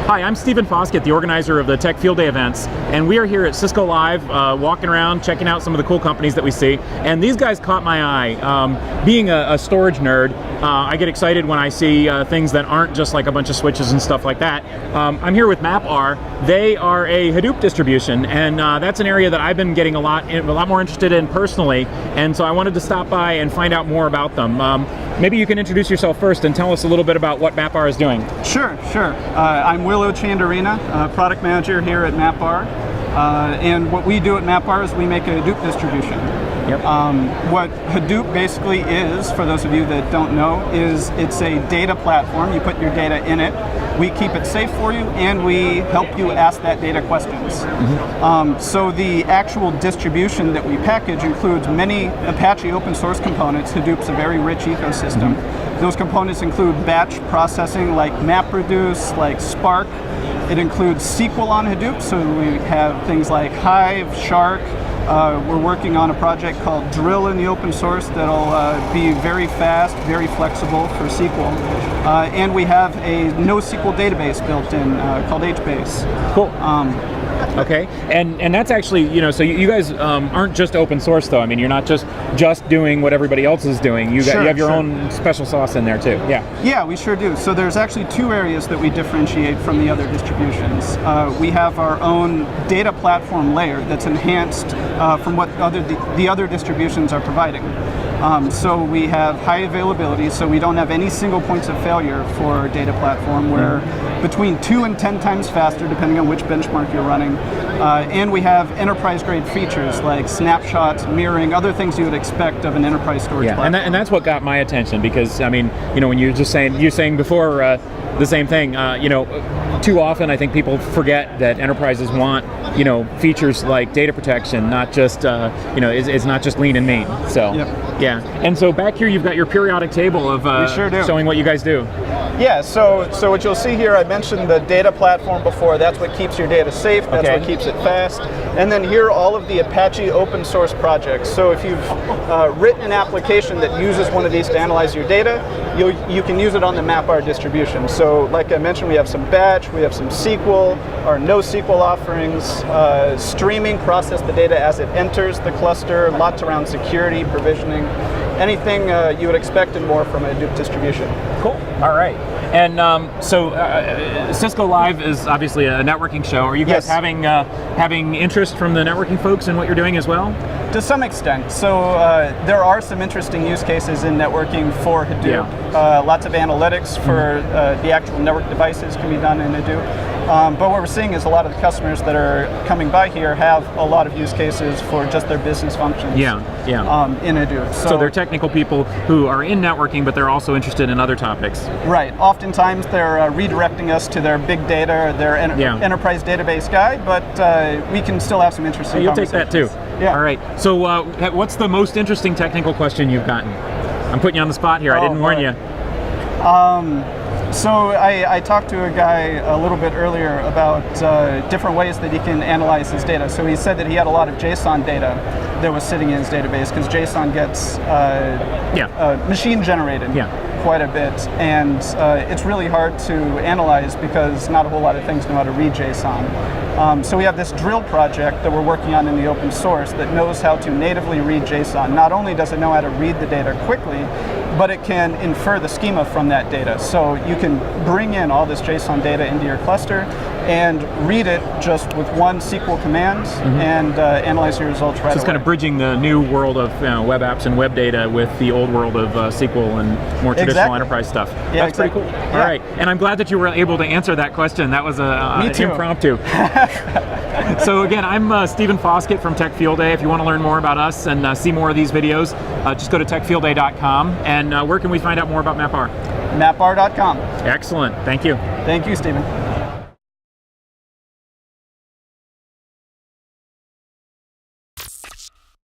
Hi, I'm Stephen Foskett, the organizer of the Tech Field Day events, and we are here at Cisco Live, walking around, checking out some of the cool companies that we see, and these guys caught my eye. Being a storage nerd, I get excited when I see things that aren't just like a bunch of switches and stuff like that. I'm here with MapR. They are a Hadoop distribution, and that's an area that I've been getting a lot more interested in personally, and so I wanted to stop by and find out more about them. Maybe you can introduce yourself first and tell us a little bit about what MapR is doing. Sure. I'm Willow Chandarina, product manager here at MapR. And what we do at MapR is we make a Hadoop distribution. Yep. What Hadoop basically is, for those of you that don't know, is it's a data platform. You put your data in it. We keep it safe for you, and we help you ask that data questions. Mm-hmm. So the actual distribution that we package includes many Apache open source components. Hadoop's a very rich ecosystem. Mm-hmm. Those components include batch processing like MapReduce, like Spark. It includes SQL on Hadoop, so we have things like Hive, Shark. We're working on a project called Drill in the open source that'll be very fast, very flexible for SQL. And we have a NoSQL database built in called HBase. Cool. Okay, and that's actually, so you guys aren't just open source though. I mean, you're not just doing what everybody else is doing. You have your own special sauce in there too. Yeah, we sure do. So there's actually two areas that we differentiate from the other distributions. We have our own data platform layer that's enhanced from what the other distributions are providing. So we have high availability, so we don't have any single points of failure for our data platform. We're between 2 and 10 times faster, depending on which benchmark you're running. And we have enterprise-grade features like snapshots, mirroring, other things you would expect of an enterprise storage platform. And that's what got my attention, because I mean, when you're saying before the same thing. Too often I think people forget that enterprises want features like data protection, not just it's not just lean and mean. So yeah. And so back here you've got your periodic table of showing what you guys do. Yeah, so what you'll see here, I mentioned the data platform before. That's what keeps your data safe. That's what keeps it fast. And then here are all of the Apache open source projects. So if you've written an application that uses one of these to analyze your data, you can use it on the MapR distribution. So like I mentioned, we have some batch, we have some SQL, our NoSQL offerings, streaming, process the data as it enters the cluster, lots around security, provisioning, anything you would expect and more from a Hadoop distribution. Cool. All right. And so Cisco Live is obviously a networking show. Are you guys having interest from the networking folks in what you're doing as well? To some extent. So there are some interesting use cases in networking for Hadoop. Lots of analytics for the actual network devices can be done in Hadoop. But what we're seeing is a lot of the customers that are coming by here have a lot of use cases for just their business functions in Hadoop. So they're technical people who are in networking, but they're also interested in other topics. Right. Oftentimes they're redirecting us to their big data, or their enterprise database guy, but we can still have some interesting conversations. You'll take that too. Yeah. All right. So what's the most interesting technical question you've gotten? I'm putting you on the spot here. I didn't warn you. So I talked to a guy a little bit earlier about different ways that he can analyze his data. So he said that he had a lot of JSON data that was sitting in his database, because JSON gets machine generated quite a bit, and it's really hard to analyze because not a whole lot of things know how to read JSON. So we have this drill project that we're working on in the open source that knows how to natively read JSON. Not only does it know how to read the data quickly, but it can infer the schema from that data. So you can bring in all this JSON data into your cluster and read it just with one SQL command and analyze your results right away. So it's kind of bridging the new world of web apps and web data with the old world of SQL and more traditional enterprise stuff. Yeah, That's pretty cool. All right, and I'm glad that you were able to answer that question. That was impromptu. So again, I'm Stephen Foskett from Tech Field Day. If you want to learn more about us and see more of these videos, just go to techfieldday.com. And where can we find out more about MapR? MapR.com. Excellent. Thank you. Thank you, Stephen.